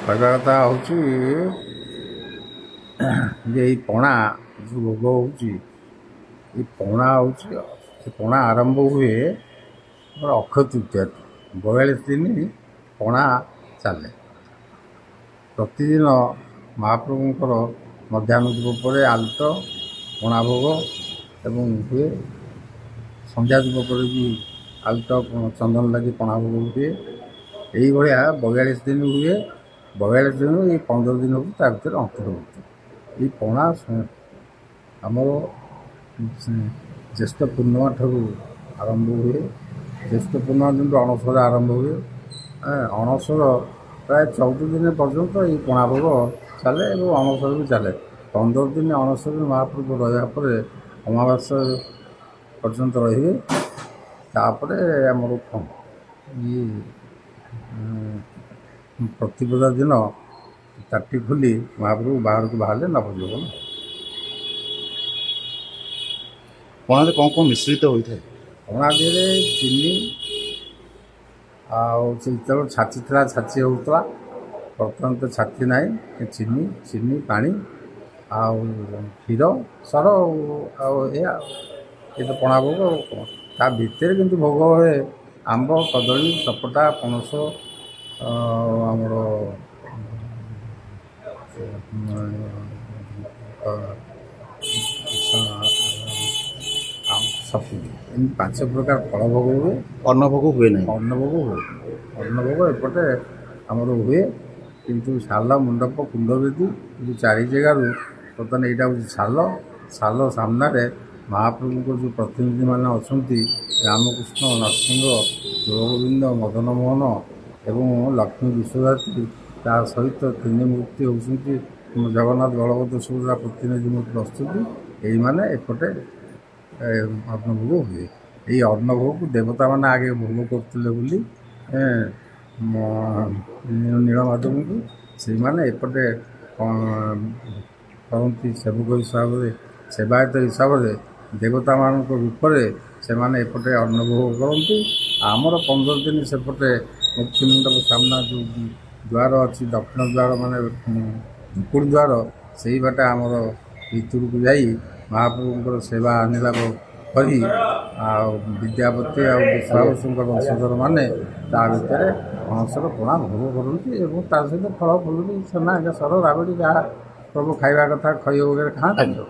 କହିବା କଥା ହେଉଛି ଯେ ଏଇ ପଣା ଯେଉଁ ଭୋଗ ହେଉଛି ଏଇ ପଣା ହେଉଛି ସେ ପଣା ଆରମ୍ଭ ହୁଏ ଆମର ଅକ୍ଷୟ ତୃତୀୟାଠୁ 42 ଦିନ ପଣା ଚାଲେ। ପ୍ରତିଦିନ ମହାପ୍ରଭୁଙ୍କର ମଧ୍ୟାହ୍ନ ଧୂପ ପରେ ଆଲଟ ପଣା ଭୋଗ ଏବଂ ହୁଏ। ସନ୍ଧ୍ୟା ଧୂପ ପରେ ବି ଆଲଟ ଚନ୍ଦନ ଲାଗି ପଣା ଭୋଗ ହୁଏ। ଏଇଭଳିଆ 42 ଦିନ ହୁଏ। 42 ଦିନରୁ ଏଇ 15 ଦିନ ହେଉଛି ତା ଭିତରେ ଅନ୍ତର୍ଭୁକ୍ତ। ଏଇ ପଣା ଆମର ଜ୍ୟେଷ୍ଠ ପୂର୍ଣ୍ଣିମା ଠାରୁ ଆରମ୍ଭ ହୁଏ। ଜ୍ୟେଷ୍ଠ ପୂର୍ଣ୍ଣିମା ଦିନରୁ ଅଣସର ଆରମ୍ଭ ହୁଏ। ଅଣସର ପ୍ରାୟ 14 ଦିନ ପର୍ଯ୍ୟନ୍ତ ଏଇ ପଣା ଭୋଗ ଚାଲେ ଏବଂ ଅଣସର ବି ଚାଲେ। 15 ଦିନ ଅଣସରରେ ମହାପ୍ରଭୁ ରହିବା ପରେ ଅମାବାସ୍ୟା ପର୍ଯ୍ୟନ୍ତ ରହିବେ। ତାପରେ ଆମର ଇଏ ପ୍ରତିପଦା ଦିନ ତାଟି ଖୋଲି ମହାପ୍ରଭୁ ବାହାରକୁ ବାହାରିଲେ ନବଯୌବନ। ପଣାରେ କ'ଣ କ'ଣ ମିଶ୍ରିତ ହୋଇଥାଏ? ପଣା ଦେହରେ ଚିନି ଆଉ ଯେତେବେଳେ ଛାଚି ଥିଲା ଛାଚି ହେଉଥିଲା, ବର୍ତ୍ତମାନ ତ ଛାଚି ନାହିଁ। ଚିନି ପାଣି ଆଉ କ୍ଷୀର ସର ଆଉ ଏଇଆ ଏ ତ ପଣା ଭୋଗ। ତା ଭିତରେ କିନ୍ତୁ ଭୋଗ ହୁଏ ଆମ୍ବ, କଦଳୀ, ସପଟା, ପଣସ, ଆମର ସପୁରି ଏମିତି 5 ପ୍ରକାର ଫଳ ଭୋଗ ହୁଏ। ଅନ୍ନଭୋଗ ହୁଏ ନାହିଁ? ଅନ୍ନଭୋଗ ହୁଏ। ଅନ୍ନଭୋଗ ଏପଟେ ଆମର ହୁଏ, କିନ୍ତୁ ଶାଲ ମଣ୍ଡପ କୁଣ୍ଡବେଦୀ ଯେଉଁ 4 ଜାଗାରୁ ବର୍ତ୍ତମାନ ଏଇଟା ହେଉଛି ଶାଲ ସାମ୍ନାରେ ମହାପ୍ରଭୁଙ୍କ ଯେଉଁ ପ୍ରତିନିଧିମାନେ ଅଛନ୍ତି ରାମକୃଷ୍ଣ, ନରସିଂହ, ଦୋଳଗୋବିନ୍ଦ, ମଦନ ମୋହନ ଏବଂ ଲକ୍ଷ୍ମୀ ବିଶ୍ୱଦାତ୍ରୀ, ତା ସହିତ 3 ମୂର୍ତ୍ତି ହେଉଛନ୍ତି ଜଗନ୍ନାଥ, ବଳଭଦ୍ର, ସୁଭଦ୍ରା ପ୍ରତିନିଧି ମୂର୍ତ୍ତି ବସୁଛନ୍ତି। ଏଇମାନେ ଏପଟେ ଅନ୍ନଭୋଗ ହୁଏ। ଏଇ ଅନ୍ନଭୋଗକୁ ଦେବତାମାନେ ଆଗେ ଭୋଗ କରୁଥିଲେ ବୋଲି ନୀଳମାଧବଙ୍କୁ ସେଇମାନେ ଏପଟେ କରନ୍ତି ସେବକ ହିସାବରେ, ସେବାୟତ ହିସାବରେ ଦେବତାମାନଙ୍କ ରୂପରେ ସେମାନେ ଏପଟେ ଅନ୍ନଭୋଗ କରନ୍ତି। ଆମର 15 ଦିନ ସେପଟେ ମୁକ୍ତିମଣ୍ଡପ ସାମ୍ନା ଯେଉଁ ଦ୍ୱାର ଅଛି, ଦକ୍ଷିଣ ଦ୍ୱାର ମାନେ ଝୁକୁଡ଼ି ଦ୍ୱାର, ସେଇ ବାଟେ ଆମର ଭିତରକୁ ଯାଇ ମହାପ୍ରଭୁଙ୍କର ସେବା ଆନିଲାଭ କରି ଆଉ ବିଦ୍ୟାପତି ଆଉ ବିଶ୍ୱାବସୁଙ୍କ ବଂଶଧରମାନେ ତା ଭିତରେ ଅଣସର ପଣା ଭୋଗ କରନ୍ତି ଏବଂ ତା ସହିତ ଫଳ ଫୁଲୁରି ଛେନା, ସର, ରାବଡ଼ି ଯାହା ସବୁ ଖାଇବା କଥା ଖଇ ଭୋଗରେ ଖାଆନ୍ତି।